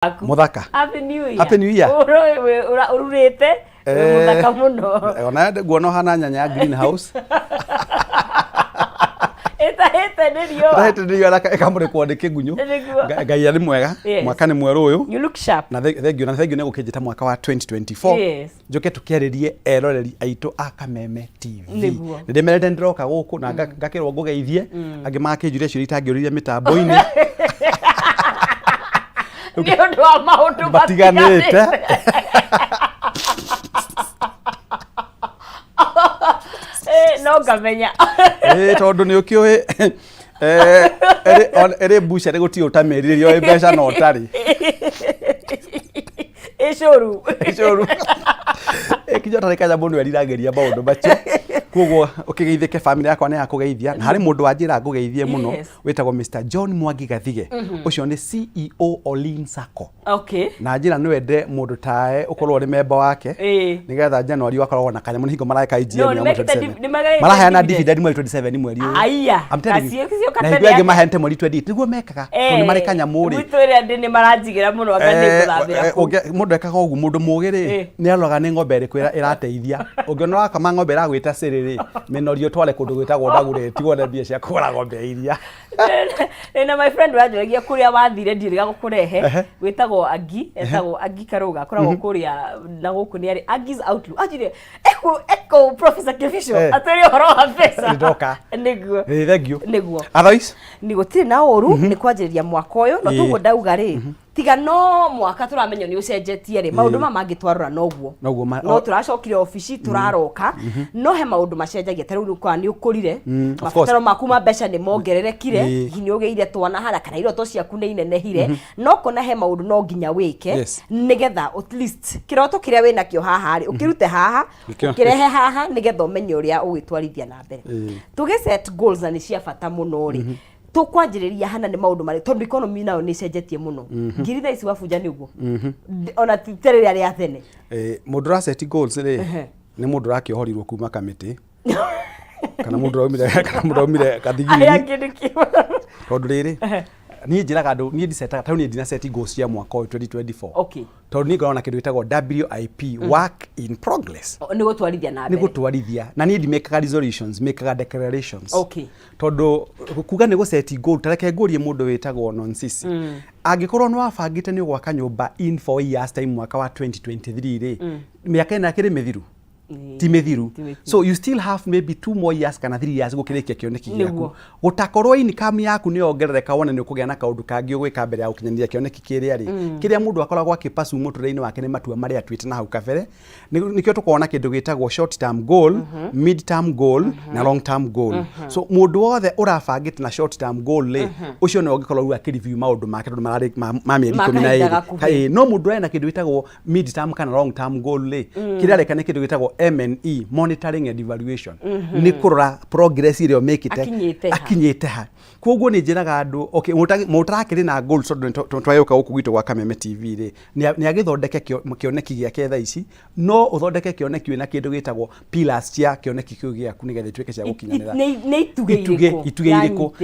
Muthaka. Happy New Year. Happy New Year. Ururete. Muthaka muno. Ona nguona hana nyanya greenhouse. Hete ndio akamure kwandike gunyu. Ngai ari mwega. Mwaka ni mweru uyu. You look sharp. Na thank you ne gukijita mwaka wa 2024. Yes. Njoke tukeririe eroreri aitu a Kameme TV. Ndimerete ndiroka guku na ngakirwo ngugeithie angi makinjure ciuri itangiuririe mitambo-ini. Ni undu wa maundu batiganite. No ngamenya. Tondu ni ukiuhi ere busha guti utameririo mbeca no tari. Icuru. Kijota rekaja mundu erirageria maundu macio. Koguo ukigeithike family yakwa ne yakugeithia na hari mundu wanjira ngugeithie muno wetagwo Mr John Mwangi Gathige ucio ni CEO Olin Sacco. Okay. Na njira no ende mundu tae ukorwo ri member wake nigetha January wakorwo na kanyamu hingo maraika IGM ya 27 marahana dividend mweri 27 mweri uyu. Aya na higo age mahente mweri 28 niguo mekaga tondu mari kanyamu ri mwitwire ndi ni maranjigira muno akane kuthambira mundu ekaga ugu mundu mugiri ni aloga ni ngombe ri kwira irateithia ungiona kama ngombe iragwita siri menorio twale kundu gwitagwo ndagure tigwo mbia cia kugura ngombe iria. Na my friend wanjiragia kuria wathire ndiriga gukurehe gwitagwo Agi etagwo Agi Karuga kuragwo kuria na guku ni ari Agi's Outlook ajire eko Professor Kefisho atari horo wa pesa ndoka niguo thank you niguo otherwise nigutiri na oru ni kwanjiriria mwaka uyu no tugo ndauga ri tiga no mwaka turamenyo ni ucenjetie ri maundu mangitwarura noguo no turacokire ofici turaroka no he maundu macenjagia taru kwa ni ukurire mabataro maku mbeca ni mongererekire hinya ugeire twana hara kana iroto ciaku ni inenehire no kona he maundu no nginya wike nigetha at least kiroto kiria wina kio haha ri ukirute haha ukirehe haha nigetha umenye uria ugitwarithia na mbere tuge set goals na ni cia bata muno ri tukwanjiriria hana ni maundu mari tondu economy nayo ni cenjetie muno ngiri tha ici wabuja niguo ona terere ari athene mundu ra set goals ri ni mundu rakiohorirwo kuma kamiti kana mundu raumire kathigiri tondu riri ni njiraga andu ni ndiseta tauni ndina set goals cia mwaka 2024 okay tondu ni ngorona kindu gitagwo WIP work in progress ni gutwarithia na mbere ni gutwarithia na ni ndimekaga resolutions mekaga declarations okay tondu kuga ni guset goal tareke ngurie mundu witagwo nonsisi angikorwo no wabangite ni gwaka nyumba in 4 years time mwaka wa 2023 ri miaka ina kiri mithiru timethiru so you still have maybe 2 more years kana 3 years gukirikia kioneki giaku gutakorwo income yaku ni ongerereka wona ni ukugea na kaundu kangi ugwika mbere ya ukinyania kioneki kiria ri kiria mundu akoragwo akipasu muturire-ini wake ni matua mari atwite na hau kabere nikio tukona kindu gitagwo short term goal mid term goal na long term goal so mundu wothe urabangite na short term goal ri ucio ni ungikorwo ru akireview maundu make tondu marari mamieri 12 no mundu ena kindu gitagwo mid term kana long term goal ri kiria reka ni kindu gitagwo MNE monitoring and evaluation ni kurora progress irio mekite akinyite ha koguo ni njiraga andu okay mutarakiri na goals twayoka guku gitu gwa Kameme TV ri ni agithondeke kioneki giake tha ici no uthondeke kioneki wina kindu gitagwo pillars cia kioneki kiu giaku nigetha itweke cia gukinyanira ni ituge iriku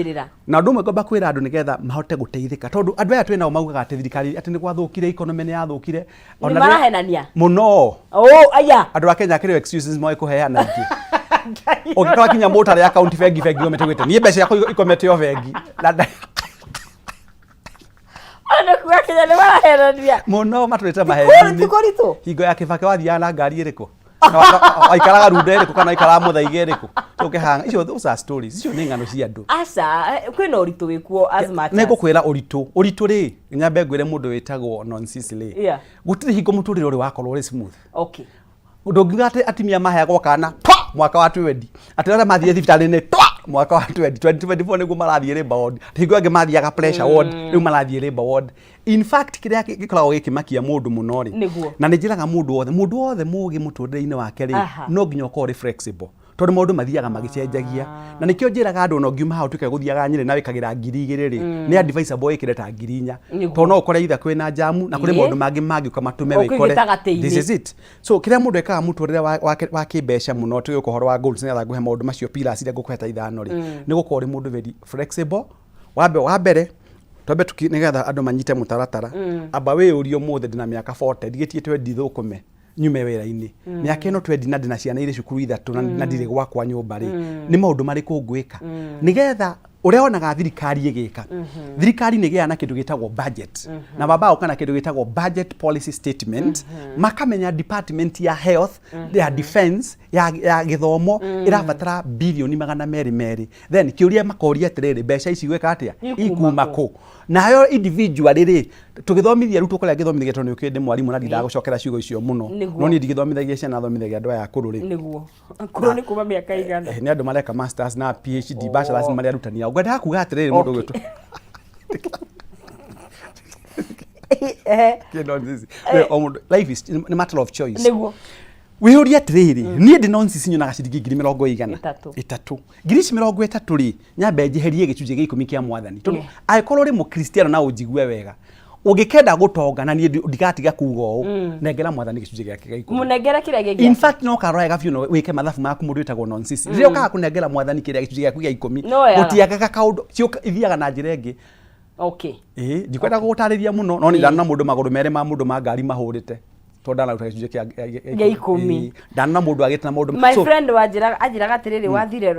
na andu ngomba kwira andu nigetha mahote guteithika tondu andu aya twina maugaga ati thirikari ati ni gwathukire economy ni yathukire ona marahenania muno aya andu akenya kire excuses moe kuheana ingi ukikora kinya motari account bengi ometegwite ni mbeca yako ikomete o bengi ana kuwa kinya ni marahenania muno maturite maheni hingo ya Kibake wathia na ngari iriku aikaraga runde iriku kana aikara muthaige iriku tukihanga icio those are stories icio ni ngano cia andu aca kwina uritu wikuo as much ne gukwira uritu ri nyambe ngwire mundu witagwo nonsisi ri gutiri hingo muturire uri wakorwo uri smooth okay ndongiuga ati atimia maheagwo kana mwaka wa 20 atirara mathie thibitari-ini mwaka wa 2024 niguo marathie labor ward hingo ange mathiaga pressure ward riu marathie labor ward in fact kiria gikoragwo gikimakia mundu muno ri na ni njiraga mundu wothe mugi muturire-ini wake ri no nginya ukorwo flexible tondu maundu mathiaga magicenjagia na nikio njiraga andu no ngiuma hau tuke guthiaga Nyeri na wikagira 2000 ri ni advisable ikire ta 4 tondu no ukore itha kwina jamu na kuri maundu mangi ukamatume wikore this is it so kiria mundu ekaga muturire wa kibeca muno tuge ukuhoro wa goals ni atha maundu macio pillars iria ngukweta ithano ri ni gukorwo ri mundu very flexible wa mbere twambe nigetha andu manyite mutaratara amba we urio muthe ndina miaka 40 ndigitie twendi thukume nyume wira-ini miaka ino twendi na ndina ciana ire cukuru ithatu na ndire gwakwa nyumba ri ni maundu mariku ngwika nigetha uria onaga thirikari igika thirikari nigia na kindu gitagwo budget na baba kana kindu gitagwo budget policy statement makamenya department ya health ya defense ya githomo irabatara bilioni 200 then kiuria makoria atiriri mbeca ici gweka atia ikuma ku nayo individual riri tugithomithia ru tukoria githomithia tondu ukinde mwarimu na ndinda gucokera ciugo icio muno no ni ndigithomithagia ciana thomithagia andu aya kuru ri niguo kuru ni kuma miaka igana ni andu mareka masters na PhD bachelors mari arutania ngwenda kuga atiriri mundu gwitu life is a matter of choice niguo wihuria atiriri nie ndi nonsense nyonaga ciringi 300 ngiri 30 ri nyambe njeherie gicunje gia 10 kia mwathani tondu aikorwo ri mukristiano na unjigue wega ugikenda gutonga na nie ndigatiga kuga uu nengera mwathani gicunje giake gia 10 munengera kiria gigi in fact no karoya gabio wike mathabu maku mundu witagwo nonsense rio kaga kunengera mwathani kiria gicunje giaku gia 10 gutiagaga kaundu cio ithiaga na njira ingi okay ndikwenda gutariria muno no ni ndana mundu maguru mere ma mundu ma ngari mahurite tonda na gicunje kia 10 ndana mundu agitana mundu my friend ajiraga atiriri wathire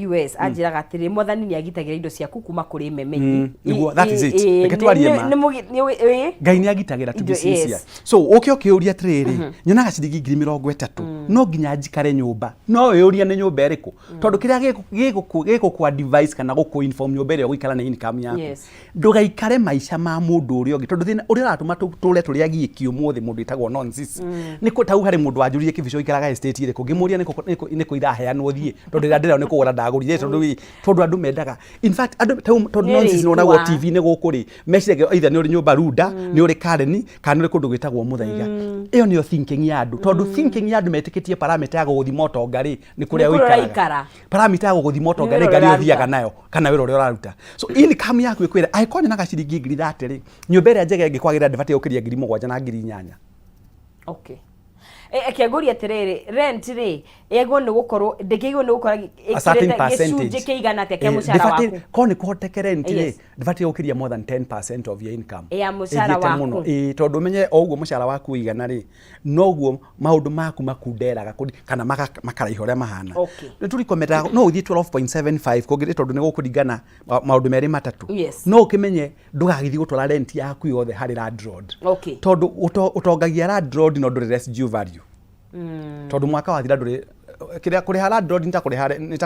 US ajiraga atiriri mwathani ni agitagira indo ciaku kuma kuri meme niguo that is it eketwarie ma ngai ni agitagira tugicicia so ukiuria atiriri nyonaga ciringi 30 no nginya njikare nyumba no yuria ni nyumba eriku tondu kiria giko kwa device kana guku inform nyumba iri guikara na income yaku ndugaikare maisha ma mundu uri ongi tondu thina uri ratuma tule turi agiki umuthi mundu itagwo nonsense niko tau hari mundu anjurie kibico ikaraga estate ire kungimuria niko iraheanwo thie tondu ndira ni kugura ndagurire tondu andu mendaga in fact andu tondu nonsense no nawo TV ni gukuri message either ni uri nyumba runda ni uri Karen kana uri kundu gwitagwo muthaiga iyo niyo thinking ya andu tondu thinking ya andu metikitie parameter ya guthima utonga ri ni kuria uikara parameter ya guthima utonga ri ngari uthiaga nayo kana wira uria uraruta so income yaku ikwira aikonye na gaciringi 30 ri nyumba ria njege ngikwagira ndibati ukiria 7,000 na 8,000 okay akiagoria atiriri rent ri ego ni gukorwo ndikigwo ni gukora gicunje kiigana atia kia mushara waku ko ni kuhoteke rent ri ndibati ukiria more than 10% of your income ya mushara waku tondu menye oguo mushara waku igana ri noguo maundu maku makunderaga kana makaraiha uria mahana ni turikometa no uthie 12.75 kugire tondu ni gukuringana maundu meri matatu no ukimenye ndugagithie gutwara rent yaku yothe hari landlord tondu utongagia landlord no nduri residue value tondu mwaka wathira nduri kiria kuriha landlord nita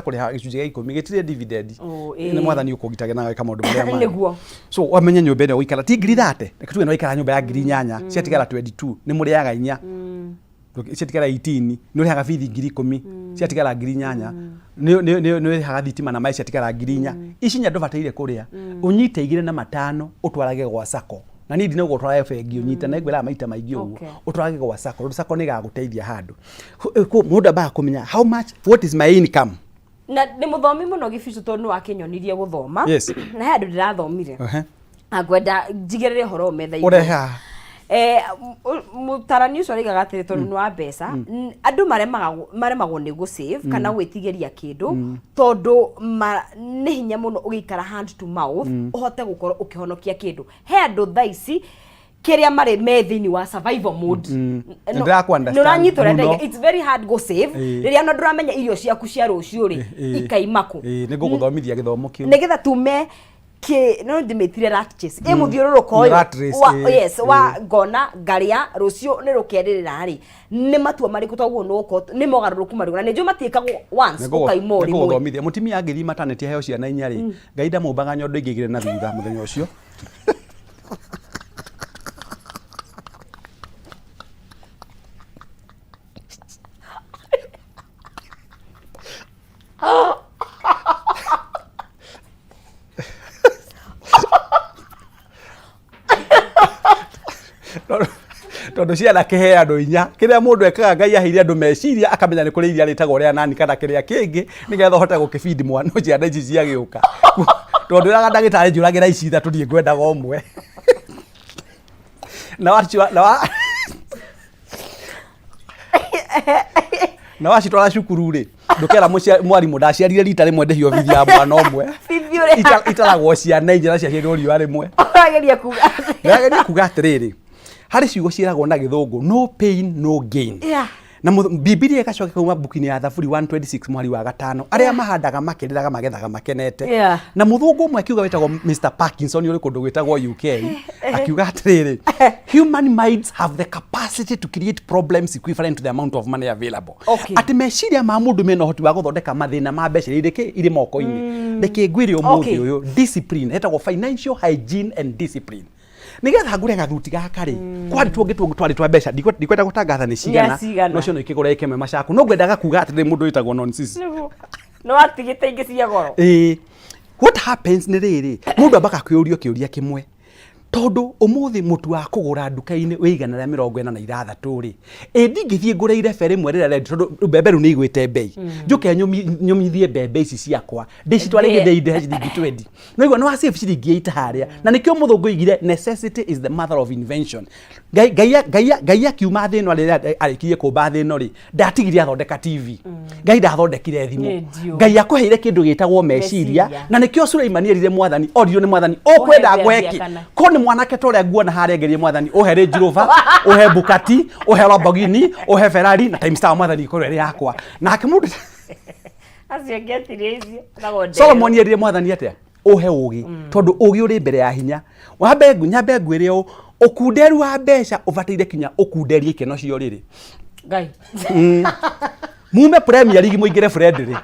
kuriha gicunje gia 10 gitire dividend ni mwathani ukugitage na weka maundu maria niguo so wamenye nyumba ino uikara ti 300 rekatuge no ikara nyumba ya 8,000 ciatigara 22 ni muriaga 4 ciatigara 18 ni urihaga bithi 10,000 ciatigara 8,000 ni urihaga thitima na mai ciatigara 4,000 ici nya ndubataire kuria unyite igire na 5 utwarage gwa sako na ni ndino gutwara bengi unyita na igwira maita maingi uguo utwarage gwa sako sako ni gaguteithia handu mundu ba kumenya how much what is my income na ni muthomi muno gibicu tondu wakinyonirie guthoma na handu ndirathomire agwenda njigirire horo metha ureha mutarani ucio rigaga atiri tondu ni wa mbeca andu maremagwo ni gu save kana gwitigeria kindu tondu ni hinya muno ugikara hand to mouth uhote gukorwo ukihonokia kindu he andu thaici kiria mari methini wa survival mode it's very hard go save riria no nduramenya irio ciaku cia rucio ri ikaimaku ni guguthomithia githomo kiu nigetha tume no ndimetire rat chase muthiururuko wa ngona ngaria rucio ni rukenderera ri ni matua mariku twaguo nuko ni mogaruruku mariku na nijo matiikagwo once ukaimori mwe guthomithia mutimi angithi maternity heo ciana inya ri ngaida mumbaga nyondo ingigire na thutha muthenya ucio tondu ciana kihe andu inya kiria mundu ekaga ngai aheire andu meciria akamenya ni kuri iria ritagwo ria nani kana kiria kingi nigetha hote gukibidi mwana ciana ici ciagiuka tondu iraga ndagitari njuragira ici ithatu ndie ngwendaga omwe na wacitwara cukuru ri ndukera mwarimu ndaciarire rita rimwe ndihio bithi ya mwana omwe itaragwo ciana injira ciaciarirwo riua rimwe Urageria kuga. Ndageria kuga atiriri. Hari ciugo ciiragwo na Githungu, no pain no gain. Yeah. Na Bibilia ikacoka kuma buku-ini ya Thaburi 126 mwari wa 5 aria mahandaga makiriraga magethaga makenete. Na muthungu umwe akiuga wetagwo Mr Parkinson uri kundu gwetagwo UK akiuga atiriri, human minds have the capacity to create problems equivalent to the amount of money available. Ati meciria ma mundu mena uhoti wa guthondeka mathina ma mbeca iri moko-ini. Reke ngwire umuthi uyu discipline etagwo financial hygiene and discipline. Nigetha ngure gathuti gaka ri kwari twari twa mbeca ndikwenda gutangatha ni cigana no cio no ikigura ikeme macaku no ngwendaga kuga ati mundu witagwo nonsense no atigite ingi cia goro. What happens ni riri mundu ambaka kwiurio kiuria kimwe tondu umuthi mutu wa kugura nduka-ini wigana ria 46 ri ndingithie ngure irebe rimwe rira rendi tondu mbembe ru ni igwite bei njuke nyumithie mbembe ici ciakwa ndicitware githei ciringi 20 no igwa no wa save ciringi 8 haria na nikio muthungu igire necessity is the mother of invention. Ngai akiuma thi ino rira arikirie kumba thi ino ri ndatigirie athondeka TV Ngai ndathondekire thimu Ngai akuheire kindu gitagwo meciria na nikio Suleimani erire mwathani orio ni mwathani ukwenda gweki ko mwanake toria nguona haria ngerie mwathani uhe Range Rover uhe Bugatti uhe Lamborghini uhe Ferrari na Time Star mwathani ko ri yakwa na akimundu acio ngetirie icio nagonde Solomon erire mwathani atia uhe ugi tondu ugi uri mbere ya hinya wambe nyambe ngwire ukunderu wa mbeca ubatire kinya ukunderie ikeno cio riri Ngai mume Premier League muingire friendly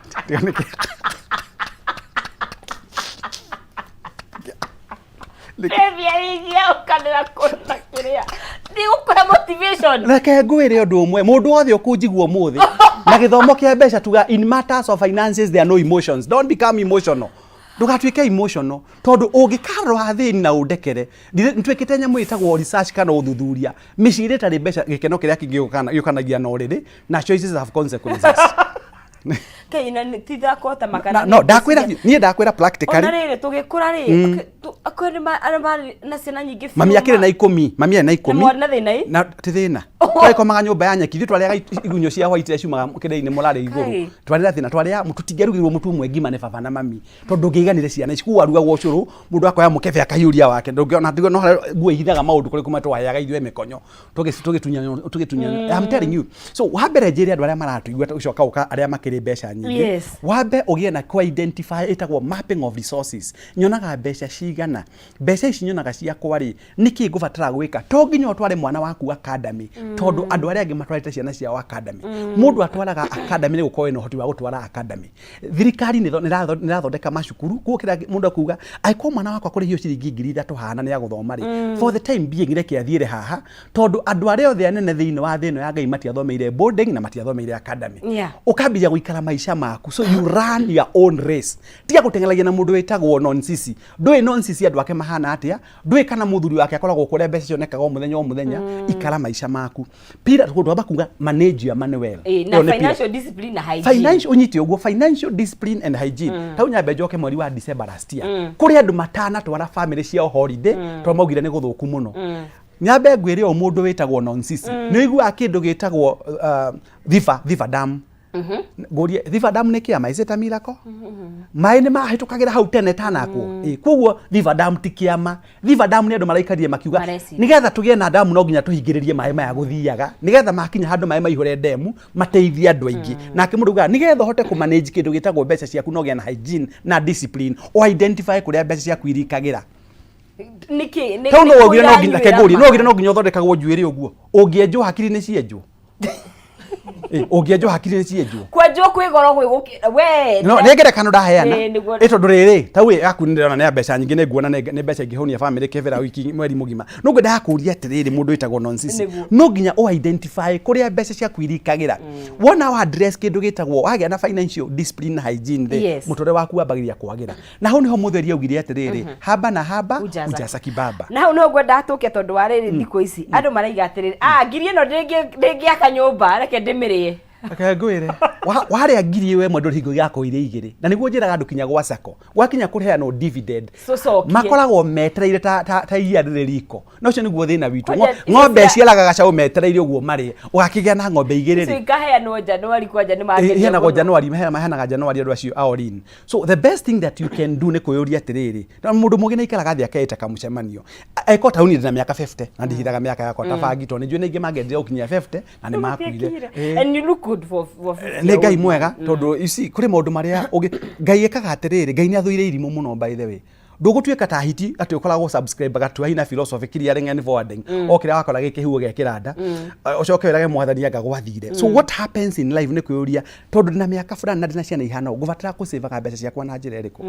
Reke ngwire undu umwe mundu wothe ukunjigua umuthi na githomo kia mbeca tuga in matters of finances there are no emotions. Don't become emotional. Ndugatuike emotional tondu ungikarwa thini na undekere ntwikite nyamu itagwo research kana uthuthuria miciri tari mbeca gikeno kiria kingiyukanagia no riri na choices have consequences. Kaina titha kota makana no ndakwira practically ona riri tugikura ri akwiri na ciana nyingi mami akire na 10 mami ena 10 na thina na tithina twikomaga nyumba ya nyeki twariaga igunyo cia white ciumaga kire-ini mulari iguru twarira thina twaria tutingerugirwo mutu umwe ngima ne baba na mami tondu ngiiganire ciana ici kuaruga gocuru mundu akoya mukebe akayuria wake ndungiona ndigo no nguo ihithaga maundu kuri kuma twayaga ithwe mekonyo tugitunya I'm telling you. So wambere njiri andu aria maratuigua ucoka uka aria makiri mbeca nyingi wambe ugie na ku identify itagwo mapping of resources nyonaga mbeca cigana mbeca ici nyonaga ciakwa ri niki ngubatara gwika to nginya tware mwana waku academy tondu andu aria angi matwarite ciana ciao academy mundu atwaraga academy ni gukorwo ina hoti wa gutwara academy thirikari ni rathondeka macukuru gukira mundu akuga aiko mwana wakwa kuri hiyo ciringi 3,000 hana ni ya guthoma ri for the time being reke athiire haha tondu andu aria othe anene thiini wa thino ya Ngai matiathomeire boarding na matiathomeire academy ukambia guikara maisha maku so you run your own race tiga gutengelagia na mundu wetagwo nonsense ndui nonsense andu ake mahana atia ndui kana muthuri wake akoragwo kuria mbeca cionekaga o muthenya ikara maisha maku pira tundu abakuga manage your money well na financial discipline na hygiene financial unyiti uguo financial discipline and hygiene tau nyambe njoke mweri wa December last year kuri andu matana twara family ciao holiday twaugire ni guthuku muno nyambe ngwire o mundu wetagwo nonsense ni igua kindu gitagwo Viva Dam Goria Viva Dam ne kia maiseta mirako mai ne mahitukagira hau tene tanako koguo Viva Dam tikiama Viva Dam ne andu maraikarie makiuga nigetha tugie na damu no nginya tuhingiririe mai maya guthiaga nigetha makinya handu mai maihore demu mateithia andu aingi nake mundu uga nigetha hote ku manage kindu gitagwo mbeca ciaku no gia na hygiene na discipline o identify kuria mbeca ciaku irikagira niki no wogire no nginya keguri no wogire no nginya uthondekagwo njuiri uguo ungienjo hakiri ni cienjo ungienjo hakiri ni cienjo kwenjo kwigoro gwigukira we no negere kanu ndaheana ito nduriri tau yaku ndirona ne mbeca nyingi ne nguona ne mbeca ngihonia family kevera wiki mweri mugima no ngwenda hakuria atiriri mundu witagwo nonsense no nginya o identify kuria mbeca ciaku irikagira wona wa address kindu gitagwo wagia na financial discipline na hygiene the mutore waku wabagiria kwagira na ho niho mutheri augire atiriri haba na haba ujasa kibaba na ho no ngwenda atuke tondu wa riri thiko ici andu maraiga atiriri ngirie no ndingi akanyumba reke ndimiri akagwire ware agiri we mwendu hingo yako ire igire na niguo njiraga andu kinya gwa sako gwakinya kureano dividend makoragwo metereire ta iya ririko no cio niguo thina witu ng'ombe cielaga gacaũ metereire uguo mari ugakigea na ng'ombe igire ri ikaheanwo Januari kwa Januari heanago Januari mahanaga Januari andu acio all in. So the best thing that you can do ni kuyuria atiriri na mundu mugi na ikaraga thia kaita kamucemanio eko tauni ndina miaka 50 na ndihiraga miaka yakwa tabagito ni njui ningi magendia ukinyia 50 na ni makuire and you look good for nĩ Ngai mwega tondu ici kuri maundu maria Ngai ekaga atiriri Ngai ni athuire irimu muno by the way ndugutuika ta hiti ati ukoragwo subscribe gatua hina philosophy clearing and forwarding okira wakora gikihuo gekiranda ucoke wirage mwathani agagwathire. So what happens in life ni kuyuria tondu ndina miaka fulani na ndina ciana ihana ngubatara ku save ga mbeca ciakwa na njira iriku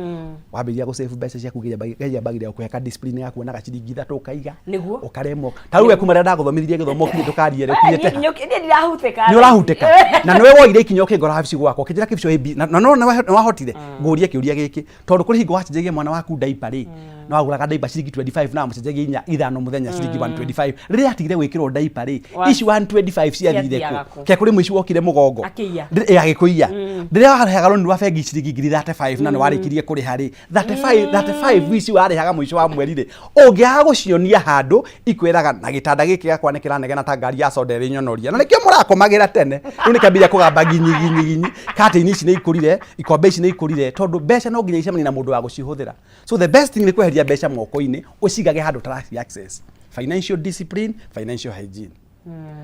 wambiria ku save mbeca ciaku nginya bagire kuheka discipline yaku na gaciringi 3 ukaiga niguo ukaremo ta riu ekumara ndaguthomithirie githomo kinyi tukariere kinyete ni ndirahuteka ni urahuteka na niwe woire ikinyo kingora habici gwako kijira kibcio AB na no wahotire ngurie kiuria giki tondu kuri hingo wacenjagia mwana waku diaper no aguraga diaper ciringi 25 na mucenjagia inya ithano muthenya ciringi 125 riria atigire gwikirwo diaper ici 125 ciathire ku ke kuri mwici wokire mugongo agikuia riria warehaga roni rwa bengi ciringi 35 na ni warikirie kuri hari 35 ici warehaga mwici wa mweri ri ungiaga gucionia handu ikwiraga na gitanda giki gakwa ni kiranegena ta ngari ya soda ri nyonoria na nikio murakomagira tene riu ni kambia kugamba ginyi katini ici ni ikurire ikombe ici ni ikurire tondu mbeca no nginya icemani na mundu wa gucihuthira. So the best thing ni kweheria mbeca moko-ini ucigage handu tarasi access financial discipline, financial hygiene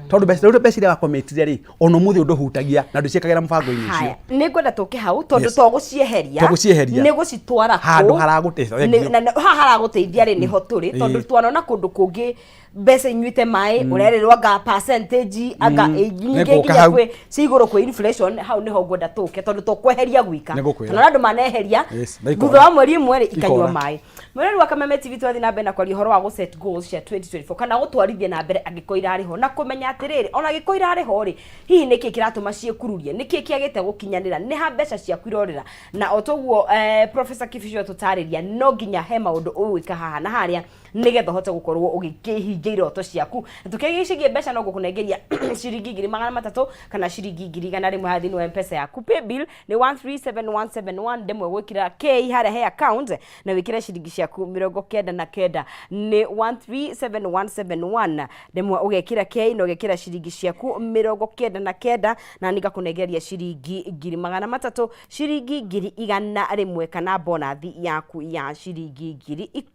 tondu mbeca ria wakometire ri ono muthi undu hutagia na nduciekagira mubango-ini ucio ni ngwenda tuke hau tondu togucieheria ni gucitwara handu haraguteithia na haraguteithia ri ni ho turi tondu twanona kundu kungi mbeca inyuite mai urerirwa ga percentage aga nyingi nginya kwe ciguru kwe inflation hau niho ngwenda tuke tondu tukweheria gwika kana andu maneheria thutha wa mweri mweri ikanywa mai mweri wa Kameme TV twathi na mbere na kwaria horo wa go set goals cia 2024 kana gutwarithia na mbere angikoira ari ho na kumenya atiriri ona gikoira ari ho ri hihi niki kiratuma ciekururie niki kiagite gukinyanira ni ha mbeca cia kwirorera na otoguo professor Kifisho tutariria no nginya he maundu uwika haha na haria nigetha hote gukorwo ugikihingia iroto ciaku tukigicigie mbeca no gukunengeria ciringi 300 kana ciringi 100 hathini wa M-Pesa yaku. Pay bill ni 137171 demwe gwikira K hare he account na wikira ciringi ciaku 99 ni 137171 demwe ugekira K no ugekira ciringi ciaku 99 na nigakunengeria ciringi 300 ciringi 100 kana bonus yaku ya ciringi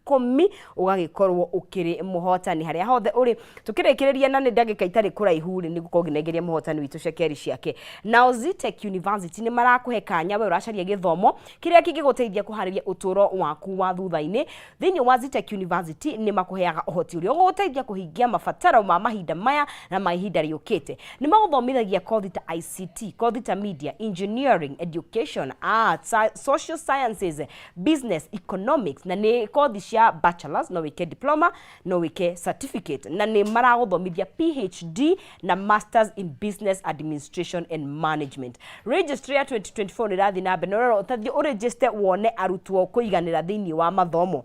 10,000 ugagikorwo ukiri muhotani haria hothe uri tukirikireria na ni ndagika itari kuraihu ni gukonginegeria muhotani witu cekeri ciake. Now Zitech University ni marakuhe kanya we uracaria githomo kiria kingiguteithia kuhariria uturo waku wa thutha-ini thiini wa Zitech University ni makuheaga uhoti uria uguteithia kuhingia mabataro ma mahinda maya na mahinda riukite. Ni maguthomithagia kothi ta ICT, kothi ta media, engineering, education, arts, social sciences, business, economics na ni kothi cia bachelors no wike diploma no wike certificate na ni maraguthomithia PhD na masters in business administration and management. Registry ya 2024 ni rathi na benoro utathi uregister wone arutwo kuiganira thiini wa mathomo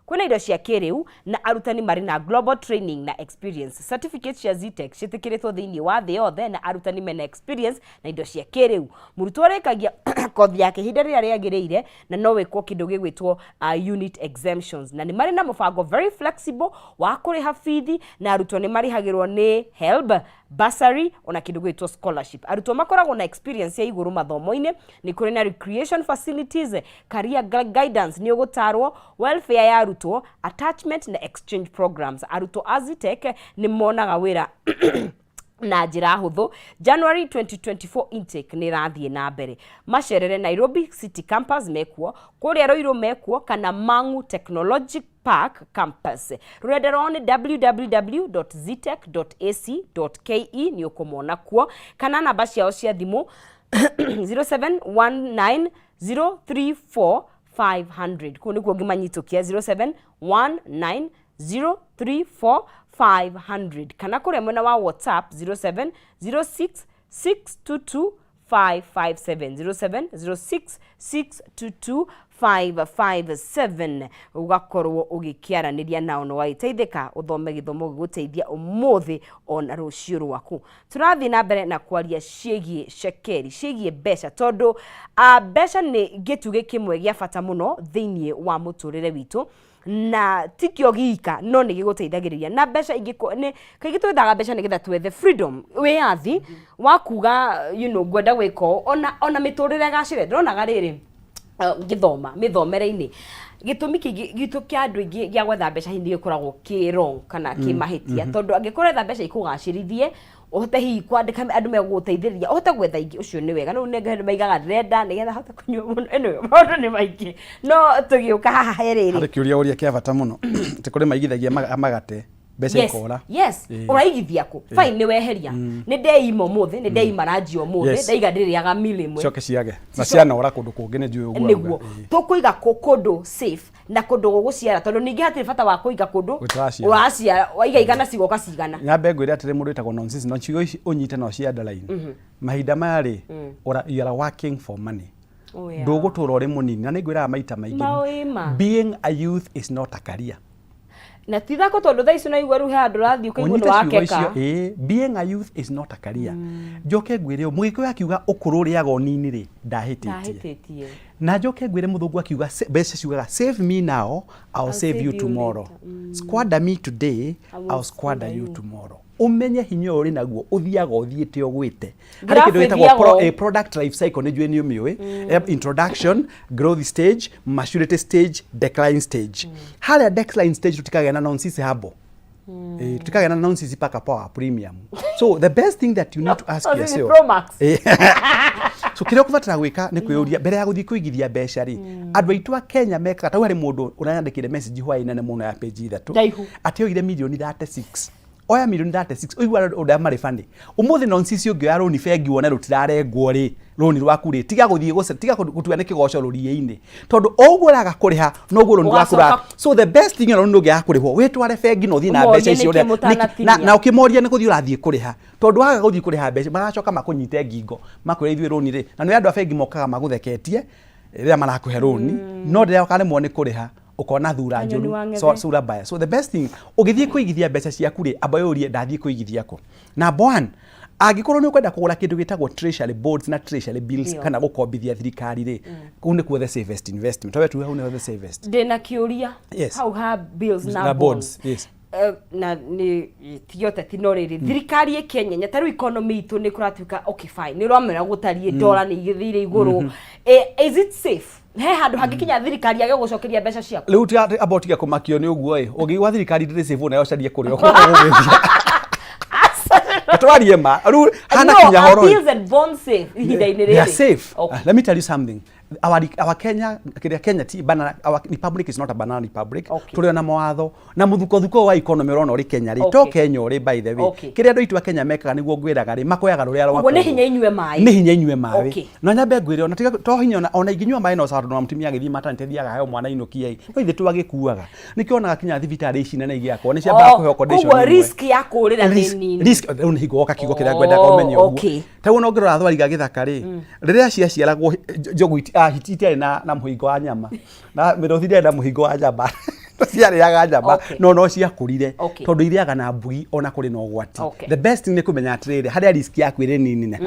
kuna indo cia kiriu na arutani mari na global training na experience. Certificate cia Zitech citikiritwo thiini wa thi yothe na arutani mena experience na indo cia kiriu. Murutwo arekagia kothi yake hinda riria riagiriire na no wikwo kindu gigwitwo unit exemptions na ni mari na mubango very flexible wa kuriha fithi na arutwo ni marihagirwo ni HELB, bursary ona kindu gwitwo scholarship. Arutwo makoragwo na experience ya iguru mathomo-ini ni kuri na recreation facilities, career guidance ni ugutarwo, welfare ya arutwo, attachment na exchange programs. Arutwo Azitech ni monaga wira na njira huthu. January 2024 intake ni rathie na mbere. Macerere Nairobi City Campus mekuo, kuria Ruiru mekuo kana Mangu Technology Park Campus. Rurenda rwao ni www.zitech.ac.ke ni ukumona kuo kana namba ciao cia thimu 0719034500 kuni kuo ngimanyitukia 0719034500 kana kure mwena wa WhatsApp 0706622557 0706622557 557 ugakorwo ugikiaraniria nao no waiteithika uthome githomo giguteithia umuthi ona rucio rwaku. Turathi na mbere na kwaria ciĩgie shekeri, ciĩgie mbeca tondu mbeca ni gituge kimwe gia bata muno thiini wa muturire witu na tikio gika no ni giguteithagiriria na mbeca ingiko ni kaigi twethaga mbeca ni getha twethe freedom wiathi wakuga gwenda gwiko ona miturire gacire ndonaga riri githoma mithomere-ini gitumi gitu kia andu ingi gia gwetha mbeca hindi gikoragwo ki wrong kana ki mahitia tondu angikuretha mbeca ikugacirithie uhote hi kwandika andu meguteithiriria uhote gwetha ingi ucio ni wega no nenge maigaga renda nigetha hote kunywa muno anyway maundu ni maingi no tugiuka haha heriri hari kiuria uria kia bata muno tikuri maigithagia magate mbeca ikora yes uraigithia ku fine ni weheria ni ndeimo muthi ni ndeima ranji muthi ndaiga ndiriaga mili imwe coke ciage na ciana ora kundu kungi ni njui uguo niguo tukuiga kundu safe na kundu guguciara tondu ningi hatiri bata wa kuiga kundu uraciara waiga igana cigoka cigana nyambe ngwire atiri mundu itagwo nonsense no cigo unyite no cia underline mahinda maya ri you are working for money ndugutura uri munini na ningwiraga maita maingi being a youth is not a career na tithako tondu thaici na igwa ru handu rathi ukaigwa no wakeka being a youth is not a career njoke ngwire mugiko akiuga ukuru riaga onini ri ndahititie na njoke ngwire muthungu akiuga mbeca ciugaga save me now I'll save you tomorrow squander me today I'll squander you tomorrow umenye hinya uri naguo uthiaga uthiite ogwite hari kindu gitagwo product life cycle ni njue ni umiwe introduction growth stage maturity stage decline stage hari decline stage tutikage na nonsense habo tutikage na nonsense paka power premium so the best thing that you need to ask yourself so kile kuvatara gwika ni kwiyuria mbere ya guthii kuigithia mbeca ri andu aitu a Kenya meka ta hari mundu urayandikire message hwa ina muno ya page ithatu ati oire milioni 36 oya milioni 36 oigwa oda mari fandi umuthi nonsense ungi ya roni fengi wona rutirarengwo ri roni rwaku ri tiga guthii tiga gutua ni kigoco rurie-ini tondu oguraga kuriha no guru roni rwakura so the best thing roni ndugi ya kurihwo witware fengi no thii na mbeca icio na ukimoria ni guthii urathii kuriha tondu waga guthii kuriha mbeca magacoka makunyite ngingo makwira ithui roni ri na no andu a fengi mokaga magutheketie ria marakuhe roni no ndira ukaremwo ni kuriha ukona thura njuru sura baya so the best thing ugithie kuigithia mbeca ciaku ri abayorie ndathie kuigithia ko na bwan agikorwo ni ukwenda kugura kindu gitagwo treasury bonds na treasury bills kana gukombithia thirikari ri kuu ni kuo the safest investment tawe tu hau ni the safest ndina kiuria how have bills na bonds yes na ni tiyote tinoriri thirikari ya Kenya nyataru economy itu ni kuratuka okay fine ni rwamera gutarie dollar ni igithire iguru is it safe he handu hangikinya thirikari age gucokeria mbeca ciaku riu ti about ya kumakio ni uguo ugigwa thirikari ndire safe nayo carie kuria ukugithia atwarie ma riu hana kinya horo bills and bonds safe ihinda-ini riri they are safe let me tell you something our Kenya ti banana our republic is not a banana republic tuli na mawatho na muthuko wa economy rona uri Kenya ri to Kenya uri by the way kire andu itu a Kenya mekaga niguo ngwiraga ri makoyaga ruria rwa ni hinya inywe mai no nyambe ngwire ona to hinya ona inginywa mai no saru no mutumia agithii matante thiaga hayo mwana inukiai no ithe tu agikuaga nikionaga kinya thibitari ici nene igiakwo ni ciamba kuhe condition kwa risk ya kurira nini risk ni higoka kigo kiria ngwenda kumenye uguo tawo no ngirora thwariga githaka ri riria ciaciaragwo njogu hitite na muhingo wa nyama na mirothire na muhingo wa nyama ciarĩaga njamba no ciakurire tondu iriaga na mbugi ona kuri no gwati the best thing ni kumenya atiriri haria risk yaku iri nini na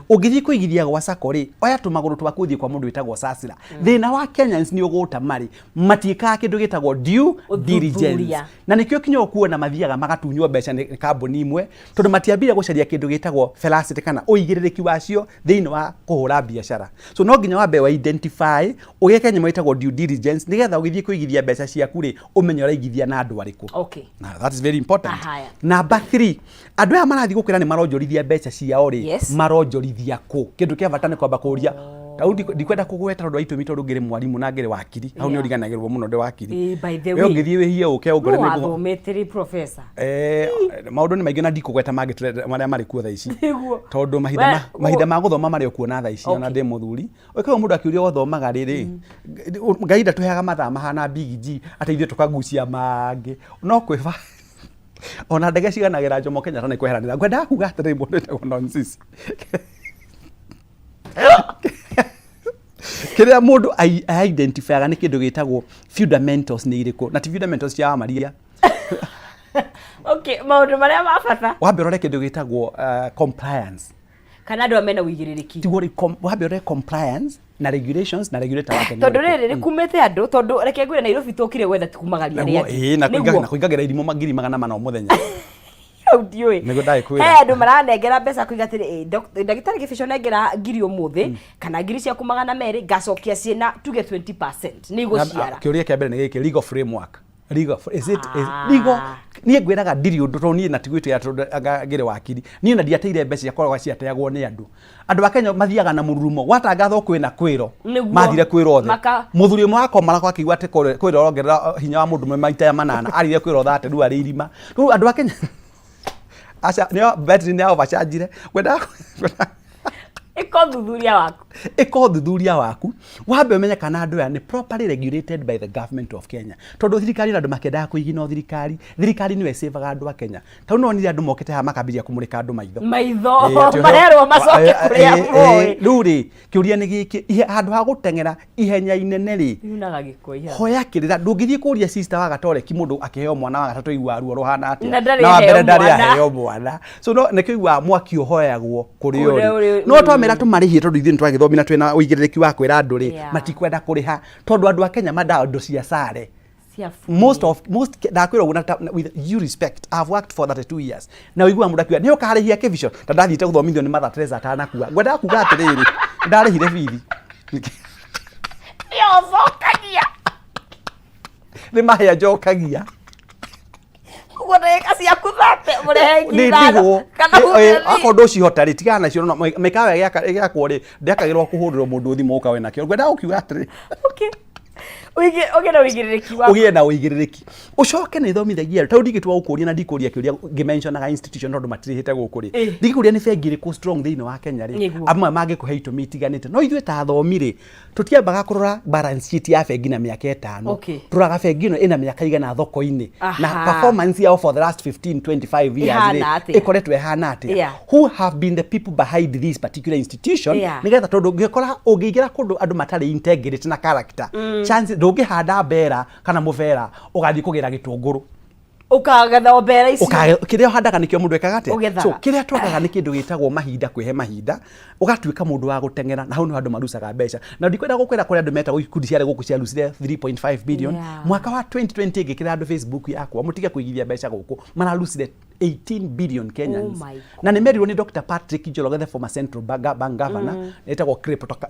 ungithii kuigithia gwa sako ri oya tumaguru twaku thii kwa mundu witagwo Sasira thina wa Kenyans ni uguta mari matiikaga kindu gitagwo due diligence na nikio kinyo kuona mathiaga magatunywa mbeca ni kambuni imwe tondu matiambire gucaria kindu gitagwo velocity kana uigiririki wacio thiini wa kuhura biashara so no nginya wambe wa identify ugeke nyama gitagwo due diligence nigetha ugithii kuigithia mbeca ciaku ri umenye uraigithia na andu ariku now that is very important number 3 andu aya marathi gukira ni maronjorithia mbeca ciao ri maronjorithia ku kindu kia bata ni kwamba kuria Taudi ndikwenda kugweta tondu aitu mito rugire mwarimu na ngire wakiri hau ni uriganagirwo muno ndi wakiri by the way we ngithie we hiye uke ugore ni go metri professor maundu ni maingi na ndikugweta maria mari kuo tha ici tondu mahitha ma guthoma mari okuona tha ici ona ndi muthuri ukiwa mundu akiuria guthomaga riri ngaida tuheaga mathaa mahana big ateithie tukagucia mangi no kwiva ona ndege ciganagira Jomo Kenyatta ni kweheranira ngwenda kuga atiri mundu nonsense Kiria mundu identifyaga ni kindu gitagwo fundamentals ni iriko na ti fundamentals cia Maria. Okay, maundu maria ma bata. Wambe rore kindu gitagwo compliance. Kana andu amena uigiririki. Tigori wambe rore compliance na regulations na regulator wake. Tondu riri rikumete andu tondu reke ngwire Nairobi tukire gwetha tikumagaria ria. Na kuigagira irimo magiri magana mana muthenya. Ndiwe. Nego dai kwira. Andu maranengera mbeca kuigatire ndagitari gibisho nengera ngiri umuthi kana ngiri cia kumagana meri gacokia ciena tuge 20% ni guciara. Kiuria kia mbere ni giki legal framework. Legal is it legal nie ngwiraga ndiri undu to nie na tigwite ya ngire wakiri nie na ndiateire mbeca korwa ciateagwo ni andu a Kenya mathiaga na mururumo watangatho kwina kwiro mathire kwiro othe muthuri umwe wako marako akigwa ate kwiro rongerera hinya wa mundu maita ya manana arire kwiro thate ndu ari irima tu andu a Kenya acha nio battery nao bachanjire kwenda Iko thuthuria waku wambe umenye kana andu aya ni properly regulated by the government of Kenya tondu thirikari na andu makendaga kuigina thirikari niwe savaga andu a Kenya tau no ni andu mokete ha makabiria kumurika andu maitho marerwo macoke kuria moi ruri kiuria ni giki andu ha gutengera ihenya inene ri yunaga gikoiha hoya kirira ndungithie kuria sister wa gatoreki mundu akiheo mwana wa gatatu igwa ruo ruhana ati na mbere ndari aheo mwana so no ne kiugwa mwaki uhoyagwo kuri ori no twamera tumarihie tondu ithuĩ twagithomina twina uigirĩrĩki wa kwĩra andũ rĩ matikwenda kũrĩha tondu andũ a Kenya mandaga ndo cia sare most ndakwĩra ũguo with due respect I've worked for 32 years na wĩigua mũndũ akiuga nĩ ũkarĩhia kĩbico ta ndathiĩte gũthomithio nĩ Mother Teresa atanakuua ngwendaga kuga atĩrĩrĩ ndarĩhire bithi nĩocokagia nĩ mahĩa njokagia gũtheka ciaku thate mũrehe ngirago akondo cihota rĩ tigana nacio mekawa gĩakwo rĩ ndekagĩrwo kũhũrĩrwo mũndũ thimũ ũka wena kĩo ngwendaga gũkiuga atĩrĩ okay ugie na uigirĩrĩki wa ugie na uigirĩrĩki ucoke nĩ thomithagia tau ndigitwa gũkũria na ndikũria kĩũria ngĩmentionaga institution tondu matirĩhĩte gũkũ rĩ ndikũria nĩ bengi ĩrĩkũ strong thĩinĩ wa Kenya rĩ amwe mangĩkũhe itũmi itiganĩte no ithuĩ ta athomi rĩ tũtiambaga kũrora balance sheet ya bengi na mĩaka 5 tũraga bengi ĩno ĩna mĩaka igana thoko-inĩ na performance yao for the last 15-25 years rĩ ĩkoretwo ĩhana atĩa who have been the people behind this particular institution nĩgetha tondu ngĩkora ũngĩingĩra kũndũ andũ matarĩ integrity na character chance ndũngĩhanda mbera kana mũbera ũgathiĩ kũgĩra gĩtũngũrũ ukagetha mbera icio kiria handaga nikio mundu ekaga atia so kiria twakaga ni kindu gitagwo mahinda kwihe mahinda ugatuika mundu wa gutengera na hau ni andu marucaga mbeca na ndikwenda gukwira kuri andu meta ikundi ciare guku cia lucire 3.5 billion mwaka wa 2020 ngikira andu Facebook yakwa mutige kuigithia mbeca guku mana lucire 18 billion Kenyans na ni merirwo ni Dr. Patrick Njoroge the former central bank governor etagwo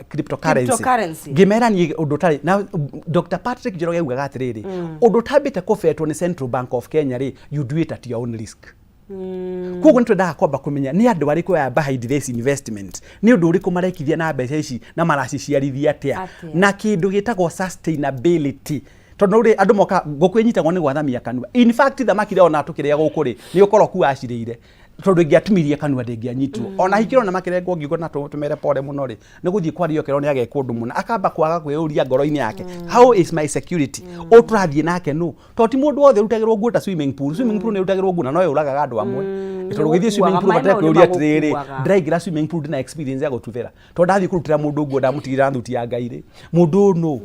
cryptocurrency ngimera ni undu tari na Dr. Patrick Njoroge ugaga atiriri undu tabite kufetwo ni Central Bank of Kenya ri you do it at your own risk kuko nitwendaga kwamba kumenya ni andu ariku ya behind this investment ni undu uriku marekithia na mbeca ici na maraciciarithia atia na kindu gitagwo sustainability tondu ri andu moka ngũkwĩnyitagwo ni gwathamia kanua in fact thamaki rĩo na tukĩrĩa gũkũ rĩ nĩ ũkorwo ku acirĩire tondu ngĩatumirie kanua ndĩngĩanyitwo ona hikĩro na makĩrengwo ngiugo na tũmere pore mũno rĩ nĩ gũthiĩ kwario kĩro nĩ agekwo ũndũ mũna akamba kwaga kwĩũria ngoro-inĩ yake how is my security ũtũrathiĩ nake no to ti mũndũ wothe ũrutagĩrwo nguo ta swimming pool nĩ ũrutagĩrwo nguo na no ũragaga andũ amwe tondu gĩthiĩ swimming pool batare kwĩũria atĩrĩrĩ ndĩraingĩra swimming pool ndina experience ya gũtubĩra tondu ndathiĩ kũrutĩra mũndũ nguo ndamutigĩra thuti ya Ngai rĩ mũndũ no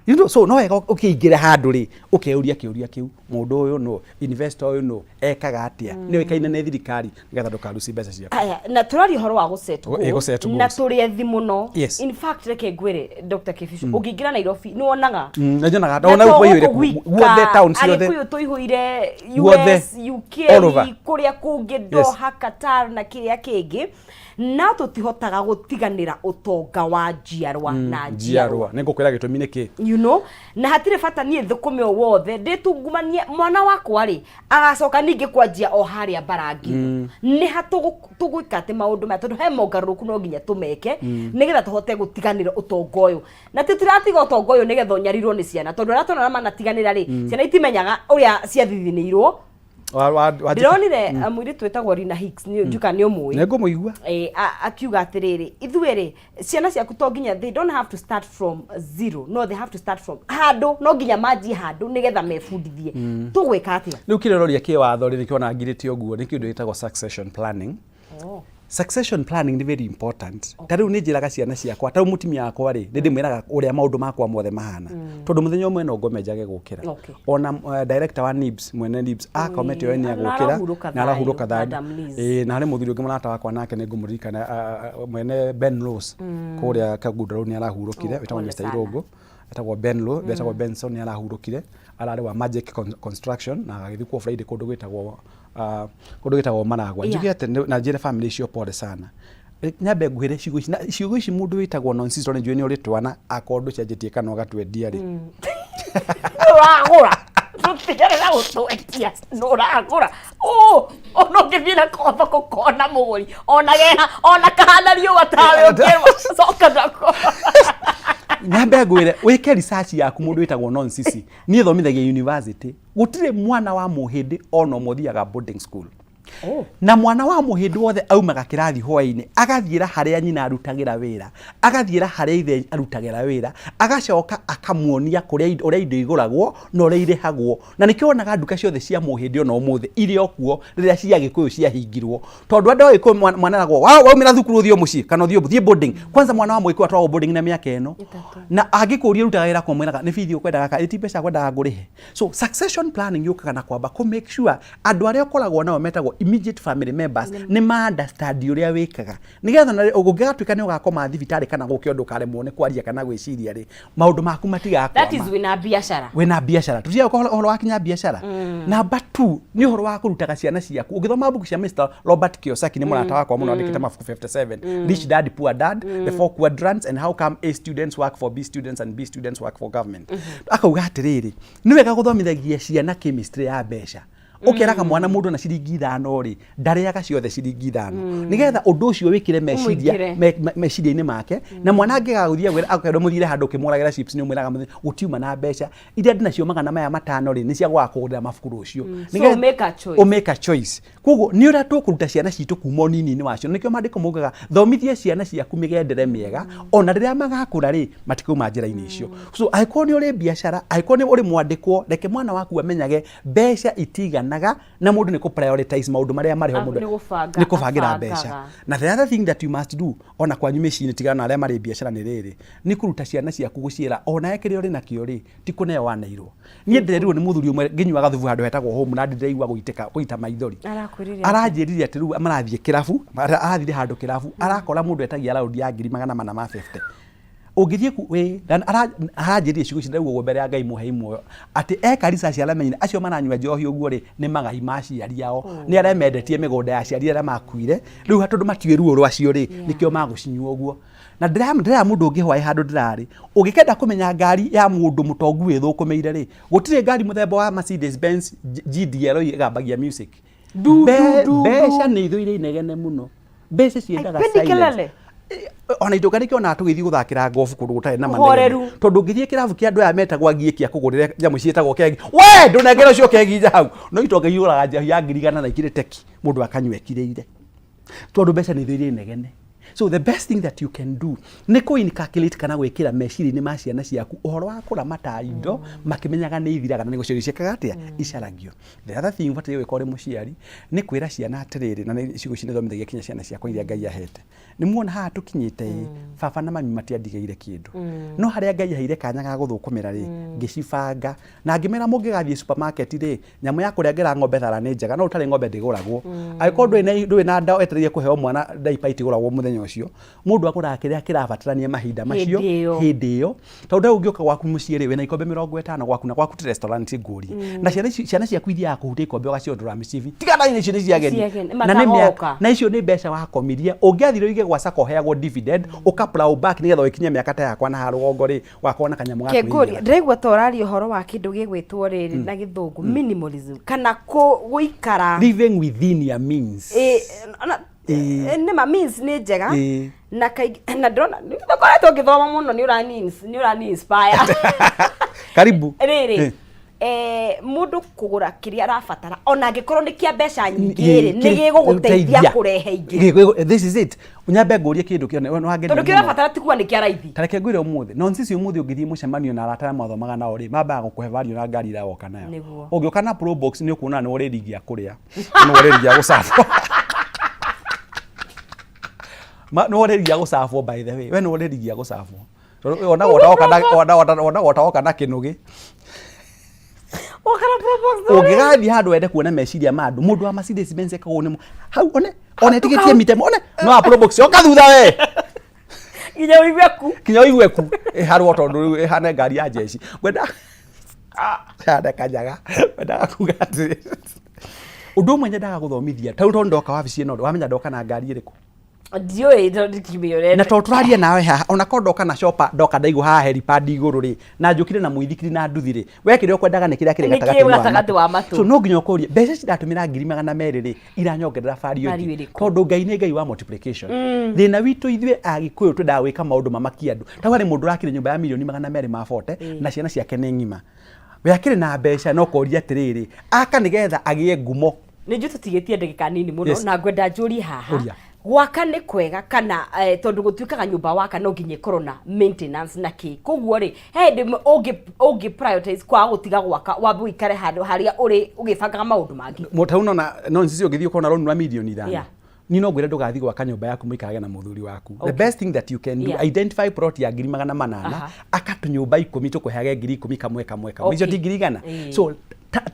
you know so no wega ũkĩingĩra handũ rĩ ũkeuria kĩũria kĩu mũndũ ũyũ no investor ũyũ no ekaga atia nĩ wĩkaine nĩ thirikari nĩgetha ndũkaruci mbeca ciaku na tũrari horo wa gũsetwo na tũrĩ ethi mũno in fact reke ngwĩre Dr. Kibisho ũngĩingĩra Nairobi nĩ wonaga nĩnyonaga ndona ũkũiyũire guothe town ciothe agĩkũyũ tũihũire US UK kũrĩa kũngĩ Doha Qatar na kĩrĩa kĩngĩ na tũtihotaga gũtiganĩra ũtonga wa njiarwa na njiarwa nĩngũkwĩra gĩtũmi nĩkĩ you know na hatirĩ bata niĩ thũkũme o wothe ndĩtungumanie mwana wakwa rĩ agacoka ningĩ kwanjia o harĩa Barangi nĩ hatũgwĩka atĩ maũndũ maya tondũ he mongarũrũku no nginya tũmeke nĩgetha tũhote gũtiganĩra ũtonga ũyũ na tũtiratiga ũtonga ũyũ nĩgetha ũnyarirwo nĩ ciana tondũ arĩa tũnona manatiganĩra rĩ ciana itimenyaga ũrĩa ciathithinĩirwo ndironire mwiri twetagwo Rina Hicks ni njuka ni umui nego muigua akiuga atiriri ithuere ciana ciaku to nginya they don't have to start from zero no they have to start from handu no nginya manji handu nigetha mebundithie tugwika atia riu kireroria kiwatho ri kiona ngirite oguo ni kindu gitagwo succession planning succession planning ni very important. Tariu ni njiraga ciana ciakwa, tariu mutimia yakwa ri, ndi mwiraga uria maundu makwa mothe mahana. Tondu muthenya umwe no ngomenjage gukira. Ona director wa Nibs, mwene Nibs, akomete yo ni agukira na arahuruka thani. Na hari muthuri ungi murata wakwa nake ni ngumuririkana mwene Ben Rose kuria Kagundaro ni arahurukire, wetagwo Mr. Irogo, wetagwo Ben Lo, wetagwo Benson ni arahurukire, arari wa Magic Construction na agithikwo Friday kundu gwitagwo Maragwa. Njugite na njire family cio pole sana. Nyabe nguhire ciugo ici mundu witagwo nonsense njue ni uri twana akondu cenjetie kana ugatwendia ri. Uragura. Tutijare na utwendia. Uragura. Ono ngithira kofa kokona muguri. Ona kahana riu atawe ukirwa soka ndako. Nyambe ngwire wike research yaku mundu witagwo nonsense. Ni thomithagia university. Gutire mwana wa muhindi ono muthiaga boarding school. Na mwana wa muhindi wothe aumaga kirathi hwaini agathiira haria nyina arutagira wira, agathiira haria ithe arutagira wira, agacoka akamuonia kuria uria indo iguragwo na uria irehagwo. Na nikionaga nduka ciothe cia muhindi ona umuthe iri okuo riria cia gikuyu cia hingirwo. Tondu andu iko mwana nagwo waumira thukuru uthio muci kana uthio boarding. Kwanza mwana wa muiku atwagwo boarding na miaka eno. Na agikuria rutaga wira kwa mwiraga ni bithi ukwendaga ka iti pesa kwendaga ngurihe. So succession planning yukaga na kwamba ko make sure andu aria ukoragwo nao metagwo immediate family members ni ma understand uria wikaga nigetha ungigatuika ni ugakoma thibitari kana guke undu karemwo ni kwaria kana gwiciria ri maundu maku matigakwa. That is wina biashara tutia uhoro wa kinya biashara. Number 2 ni uhoro wa kurutaga ciana ciaku ugithoma buku cia Mr. Robert Kiyosaki ni murata wakwa muno andikite mafuku 57 Rich Dad Poor Dad, The Four Quadrants and How Come A Students Work for B Students and B Students Work for Government. Akauga atiriri ni wega guthomithagia ciana chemistry ya besha. Ukeraga mwana mundu na ciringi 5 ri ndareaga ciothe ciringi 5 nigetha undu ucio wikire meciria-ini make na mwana angigaguthia gwira akwenda muthire handu kimuragira chips ni umwiraga gutiuma na mbeca iria ndinacio magana maya 5 ri ni cia gwakugurira mabuku rucio nigetha make a choice koguo ni ura tukuruta ciana citu kuma nini-ini wacio nikio mandiko mugaga thomithie ciana ciaku migendere miega ona riria magakura ri matikauma njira-ini icio. So aiko ni uri biashara, aiko ni uri mwandikwo, reke mwana waku amenyage mbeca itiga na mundu ni ku prioritize maundu maria mariho mundu ni kubangira mbeca. Na the other thing that you must do ona kwanyu mecini tigana na aria mari biashara ni riri ni kuruta ciana ciaku guciira ona ekire uri nakio ri ti kuneo wanairwo. Nie ndirerirwo ni muthuri umwe nginyuaga thubu handu hetagwo home na ndireigwa guita maithori aranjiriria ati riu marathie kirabu arathire handu kirabu arakora mundu etagia round ya 450. Ugithie ku we aranjiriria ciugo cindaugwo mbere ya Ngai muhei muoyo ati eka cia amenyine acio mananyua njohi uguo ri ni magai maciari ao ni aria mendetie migunda ya ciari aria makuire riu hatondu matiwe ruo rwacio ri nikio magucinywa uguo. Na ndira mundu ungihwae handu ndirari ugikenda kumenya ngari ya mundu mutongu withukumeire ri gutire ngari muthemba wa Mercedes Benz GDL igambagia music besha ni ithuire inegene muno besha ciendaga silence ona indo gani kiona tugithi guthakira golf kundu gutare na manene tondu ngithie kiravu kia andu aya metagwa ngieki akugurire nyamu cietagwo kegi we ndunengera cio kegi hau no itonga yuraga njahi ya ngirigana na ikire teki mundu akanywa ekireire tondu mbeca ni thiri negene. So the best thing that you can do ni ko calculate kana gwikira meciria-ini ma ciana ciaku uhoro wa kuramata indo makimenyaga ni ithiraga na ni gucio ciekaga atia icaragio. The other thing what you call muciari ni kwira ciana atiriri na ni ciugo cine thomithagia kinya ciana ciakwa iria Ngai ahete ni muona ha tukinyite baba na mami matiandigeire kindu no haria Ngai aheire kanya ga guthukumira ri ngicibanga na ngimera mungigathie supermarket ri nyamu ya kurengera ng'ombe thara ni njega no utari ng'ombe ndiguragwo aiko ndui na ndawa etereire kuheo mwana diaper itiguragwo muthenya ucio mundu akuraga kiria kirabatarania mahinda macio hindi iyo tondu ungioka gwaku muciiri we na ikombe 50 gwaku na gwaku restaurant nguri na ciana ciaku iria akuhutia ikombe ugaciondora micivi tigana ni cio ni ciageni na icio ni mbeca wakomirie ungiathire ige gwa sako heagwo dividend ukaplow back nigetha ikinye miaka ta yakwa na harugongo ri wakona kanyamu gaku keguri ndiraigua torari uhoro wa kindu gigwitwo riri na githungu minimalism kana guikara living within your means ni ma means ni njega na ndona ndokoretwo ngithoma muno ni urani inspire karibu riri mundu kugura kiria arabatara ona angikorwo ni kia mbeca nyingi ri ni giguguteithia kurehe ingi. This is it unyambe ngurie kindu kione no hangeni tondu kira batara tikuwa ni kia raithi tareke ngwire umuthi nonsense umuthi ungithie mucemanio na aratara mathomaga nao ri mamba gukuhe value na ngari ira woka nayo ungioka na pro box ni ukuona ni uri rigia kuria no uri rigia gucafu no ready go safo by the way we no ready go safo ona wota na kinugi okana propose ogigathi handu wende kuona meciria ma andu mundu wa Mercedes Benz ekago ni hau one tigetie mitemo one no a probox oka thutha we kinya uigweku haru tondu hane ngari ya jeshi gwenda hada kanyaga wenda kuga ati undu mwenye ndaga guthomithia tau ndoka wabici no wamenya ndoka na ngari iriku ndioi ndikimiore na turaria nawe ha ona kondoka na shopa ndoka ndaigu ha helipad iguru ri na njukire na muithikiri na nduthiri wekire okwendaga ni kiria kiri gatagati wa matu so no nginya ukorie mbeca ciratumira 200,000 ri iranyongerera fario tondu ngai ni ngai wa multiplication thina witu ithwe agikuyu twendaga gwika maundu mamakia andu ta wari mundu rakire nyumba ya milioni 200 mabote na ciana ciake ni ngima we akire na mbeca no koria atiriri aka nigetha agie ngumo ni njutu tigetie ndagika nini muno na ngwenda njuri haha gwaka ni kwega kana tondu gutuikaga nyumba waka no nginye corona maintenance na ki koguo ri he ogi prioritize kwa gutiga gwaka wambu ikare handu haria uri ugibanga maundu mangi mutau no nsisi ugithio kona ronu na milioni 5 ni no ngwire ndugathi gwaka nyumba yaku muikarage na muthuri waku the best thing that you can do identify plot ya 800 akatu nyumba 10 tukuheage 10,000 kamwe mwicio tigirigana so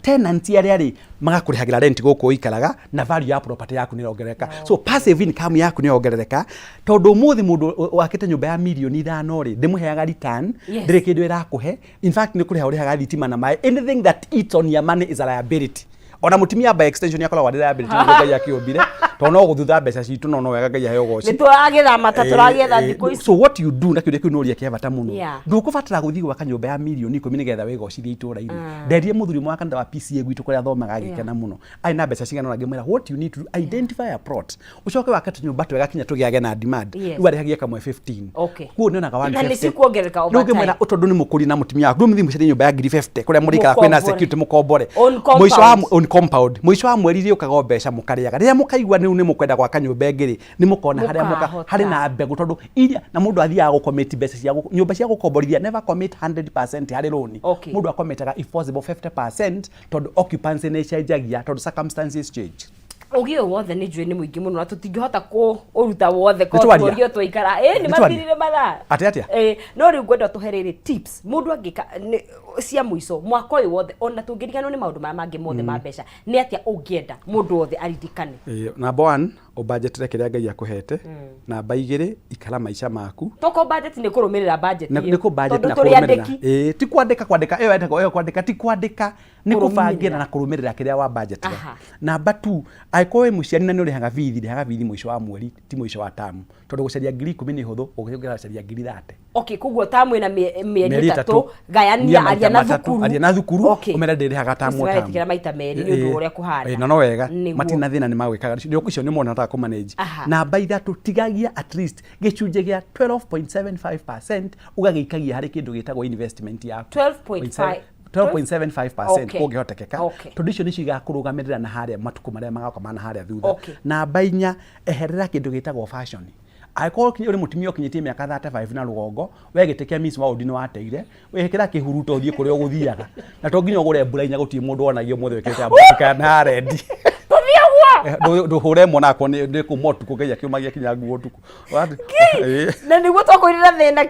tenant yari magakurihagira rent guku ikaraga na value ya property yaku ni rongereka so passive income yaku ni rongereka tondu muthi mundu wakite nyumba ya milioni 5 ri ndimuheaga return ndire kindu irakuhe in fact ni kuriha urihaga thitima na mai anything that eats on your money is a liability ona mutimia by extension yakora wa liability ngai yakiombire to no guthutha mbeca citu no wega ngai aheo goci ni turagetha mata turagetha thiko ici so what you do na kiuria kiu no ria kiabata muno ndukubatara guthi gwaka nyumba ya milioni 10 nigetha wegocithia itura-ini nderie muthuri mwaka nda wa PCA gwitu kuria thomaga agikena muno ai na mbeca cigana na ngimwira what you need to do identify a plot ucoke waka nyumba twega kinya tugiage na demand ugarehagie kamwe 15 kuo ni onaga 150 na ni cikuongereka over time ngimwira utondu ni mukuri na mutimia waku muthimu cia nyumba ya 50 kuria murikara kwina security mukombore mwisho wa compound mwisho wa mweri ri ukaga mbeca mukariaga riria mukaigwa ni mukwenda gwaka nyumba ngiri ni mukona haria hari na mbegu tondu iria na mundu athiaga gucommit mbeca cia nyumba cia gukomborithia never commit 100% hari loan mundu akometaga if possible 50% tondu occupancy ni cenjagia tondu circumstances change ugio wothe ni njui ni muingi muno na tutingihota ku uruta wothe ko turio twaikara ni matirire mathaa atia no ri ngwenda tuherere tips mundu angika cia muico mwaka uyu wothe ona tungirigano ni maundu mangi mothe ma mbeca ni atia ungienda mundu wothe aridikane number 1 o budget re kiria ngai akuhete namba 2 ikara maica maku toko budget ni kurumirira budget ni ku budget na kurumirira ti kwandika iyo wetako kwandika ti kwandika ni kubangira na kurumirira kiria wa budget namba 2 aikowe muciari na ni urihaga bithi mwisho wa mweri ti mwisho wa tamu tondu gucaria 10,000 ni huthu ugiongerera gucaria 30,000 okay kuguo tamu ina mieri 3 gayania aria na thukuru umera ndirihaga tamu tamu tikira maita meri ni undu uria kuhana na no wega matina thina ni magwikaga ndio icio ni mona ta ku manage namba 3 tigagia at least gicunje gia 12.75% ugagiikagia hari kindu gitagwo investment yaku 12.75% ungihotekeka tondu icio nicio igakurugamirira na haria matuku maria magakoka na haria thutha namba 4 eherera kindu gitagwo fashion aiko uri mutimio kinyitie miaka 35 na rugongo wegitekia miss wa udino wateire wekira kihuruto uthie kuria uguthiaga na to nginya ugure mbura-inya gutie mundu onagio mothe wekete abaka na red nduhure mona ko ni ku motu kugeia kiumagia kinya nguo tuku na niguo twakwirira thina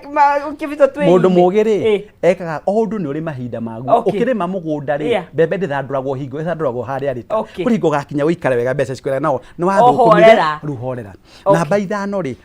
ukivito twi mundu mugiri ekaga ondu ni uri mahinda magu ukirima mugunda ri mbembe ndithanduragwo hingo ithanduragwo haria ri kuringo gakinya uikare wega mbeca cikwira nao ni wathukumire ruhorera namba 5 ri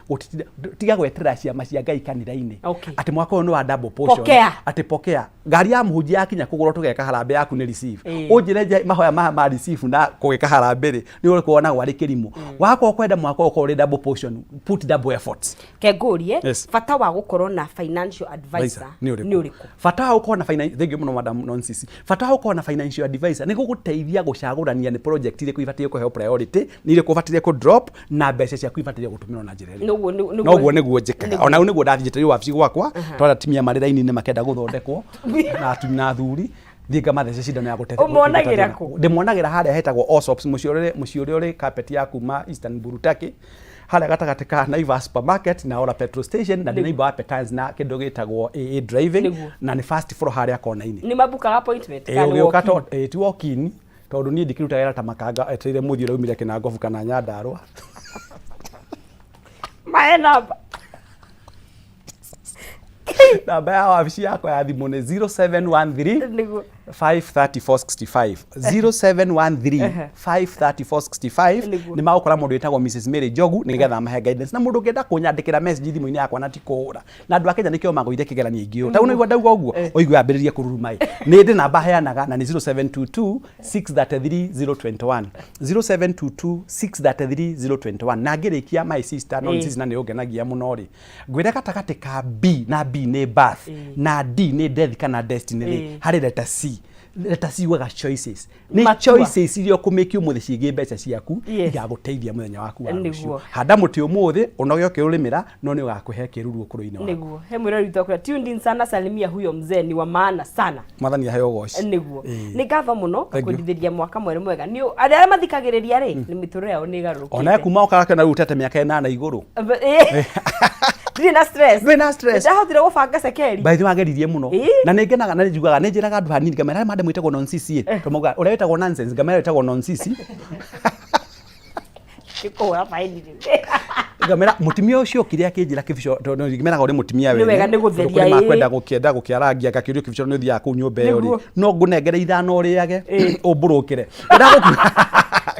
tiga gweterera ciama cia ngai kanitha-ini ati mwaka uyu ni wa double portion ati pokea ngari ya muhunjia yakinya kugura tugeka harambe yaku ni receive unjire mahoya ma receive na kugeka harambe ri ni uri kuona gwari kirimo wako kwenda mwaka uko uri double portion put double efforts kegurie fata wa gukorwo na financial advisor ni uriku fata wa gukorwo na financial thank you muno madam nonsense fata wa gukorwo na financial advisor ni guguteithia gucagurania ni project ile kuibatie kuheo priority ni ile kubatie ku drop na mbeca cia kuibatie gutumirwo na njira noguo niguo njikaga ona niguo ndathijitari wabici gwakwa twara timia marira ini makenda guthondekwo na atumia athuri thiga mathece cindano ya guteithia umonagira ku ndimuonagira haria hetagwo Osops muciore uri carpet ya kuma Eastern Burutaki haria gatagati ka Naivas supermarket na ora petrol station na neighbor appetites na kindu gitagwo AA driving na ni fast floor haria kona-ini ni mabuka appointment kana ukato ti walk-in tondu ni ndikiruta wera ta makanga eteire muthio raumire kina ngofu kana Nyandarua My number. Namba ya wabici yakwa ya thimũ nĩ 0713 53465 0713 53465 nĩ magũkora mũndũ wĩtagwo Mrs Mary Njogu nĩgetha mahe guidance na mũndũ ũngĩenda kũnyandĩkĩra message thimũ-inĩ yakwa na ti kũhũra na andũ a Kenya nĩkĩo magũire kĩgeranio ingĩ ta ũnaigua ndauga ũguo oigua ambĩrĩrie kũruruma nĩ ndĩ namba heanaga na nĩ 0722 633 021 0722 633 021 na ngĩrĩkia my sister no sister na nĩ ũngenagia mũno rĩ ngwĩre gatagatĩ ka B na B nĩ birth na D nĩ death kana destiny harĩ letter C leta ciwaga choices ni choices iria kumeki umuthi ciĩgie mbeca ciaku igagũteithia muthenya waku wa rũciũ handa muti umuthi unoge ukiurimira no ni ugakuhe kiruruo kũrũ-inĩ waku niguo he mwira rito kwa tuned in sana salimia huyo mzee ni wa maana sana mwathani aheyo goci niguo ni gatho muno kwendithĩria mwaka mwerũ mwega ni arĩa mathikagĩrĩria rĩ ni miturire yao ni garũrũkĩte ona kuma ũkarake na rutete mĩaka 8 igũrũ Ndire na stress. Ndire na stress. Ndahotire gũbanga sekeri. Baithu wageririe muno. Na nĩngenaga na nĩnjugaga nĩnjĩraga andũ hanini ngamera mande mwĩtagwo nonsense tũmauga ũrĩa wĩtagwo nonsense ngamera wĩtagwo nonsense. Kĩkora faini. Ngamera mutimia ũcio kĩrĩa kĩnjĩra kĩbico ngĩmeraga ũrĩ mutimia we. Nĩ wega nĩ gũtheria ĩ. Makwenda gũkĩarangia gakĩũrio kĩbico nĩ ũthiaga kũu nyũmba ĩyo rĩ. No ngũnengere ithano ũrĩage ũmbũrũkĩre.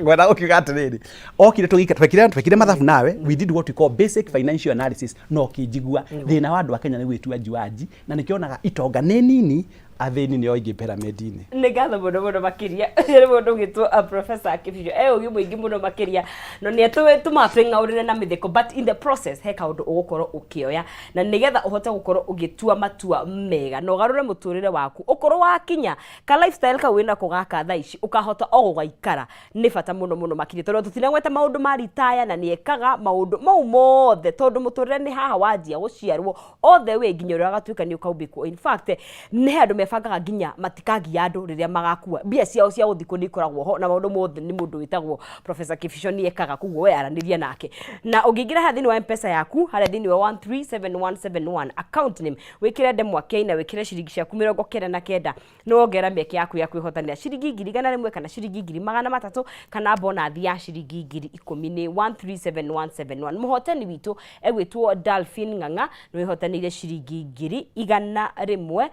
Ngwenda gũkiuga atĩrĩrĩ okire twekire mathabu nawe we did what we call basic financial analysis no kĩnjigua thĩna wa andũ a Kenya nĩ gwĩtua njuanji na nĩkĩonaga itonga nĩ nini athĩni nĩo ingĩ pyramid-inĩ nĩ ngatho mũno makĩria nĩ mũndũ ũgĩtwo professor Kibicho ũgĩ mũingĩ mũno makĩria no nĩ tũmapeng'aũrĩre na mĩtheko but in the process he kaũndũ ũgũkorwo ũkĩoya na nĩgetha ũhote gũkorwo ũgĩtua matua mega na ũgarũre mũtũrĩre waku ũkorwo wakinya ka lifestyle ka wĩna kũgaka thaa ici ũkahota o gũgaikara nĩ bata mũno makĩria tondũ tũtinagweta maũndũ ma retire na nĩekaga maũndũ mau mothe tondũ mũtũrĩre nĩ haha wanjia gũciarwo othe we nginya ũrĩa agatuĩka nĩ ũkaumbĩkwo in fact nĩ andũ mebangaga nginya matikagia andũ rĩrĩa magakua mbia ciao cia gũthikũ nĩ ikoragwo ho na maũndũ mothe nĩ mũndũ wĩtagwo professor Kibicho nĩ ekaga koguo we aranĩria nake na ũngĩingĩra ha thĩinĩ wa M-Pesa yaku harĩa thĩinĩ wa 137171 account name wĩkĩre ndemwake na wĩkĩre ciringi ciaku 99 no wongera mĩeke yaku ya kwĩhotanĩra ciringi 100 kana ciringi 300 kana bonathi ya ciringi 10,000 137171 mũhotani witũ egwĩtwo Dalphin Ng'ang'a nĩ wĩhotanĩire ciringi 100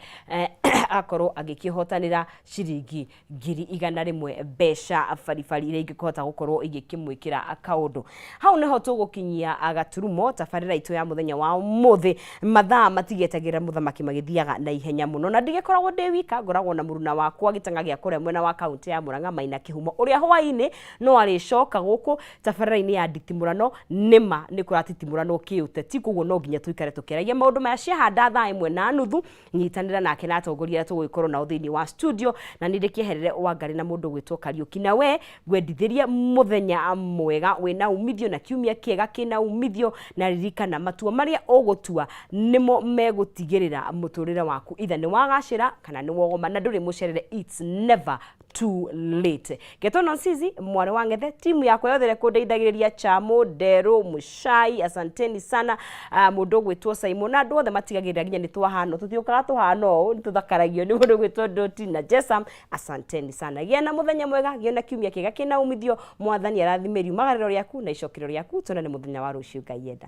akorwo agĩkĩhotanĩra ciringi 100 mbeca baribari iria ingĩkũhota gũkorwo igĩkĩmwĩkĩra akaũndũ hau nĩho tũgũkinyia agaturumo tabarĩra itũ ya mũthenya wa mũthĩ mathaa matigetagĩra mũthamaki magĩthiaga na ihenya mũno na ndigĩkoragwo ndĩ wika ngoragwo na mũruna wakwa gĩtang'agia kũrĩa mwena wa kaunti ya Murang'a Maina Kĩhumo ũrĩa hwaĩ-inĩ no arĩcoka gũkũ tabarĩra-inĩ ya nditimũrano nĩma nĩ kũratitimũranwo kĩũteti koguo no nginya tũikare tũkĩaragia maũndũ maya ciahanda thaa 1:30 nyitanĩra nake na atongoria tũgũgĩkorwo nao thĩinĩ wa studio na nĩ ndĩkĩeherere Wangari na mũndũ gwĩtwo Kariũki na we gwendithĩria mũthenya mwega wĩna umithio na kiumia kĩega kĩna umithio na ririkana matua marĩa ũgũtua nĩmo megũtigĩrĩra mũtũrĩre waku itha nĩ wagacĩra kana nĩ wogoma na ndũrĩ mũcerere it's never too late Geto Nonsizi mwarĩ wa Ng'ethe timu yakwa yothe kũndeithagĩrĩria Chamo Ndero Mushai asanteni sana mũndũ gwĩtwo Simon na andũ othe matigagĩrĩra nginya nĩ twahano tũthiũkaga tũhana ũũ nĩ tũthakaragio nĩ mũndũ gwĩtwo Doti na Jesam asanteni sana gĩa na mũthenya mwega gĩa na kiumia kĩega kĩna umithio mwathani arathimĩri magarĩro rĩaku na icokero rĩaku tũna nĩ mũthenya wa rũciũ Ngai enda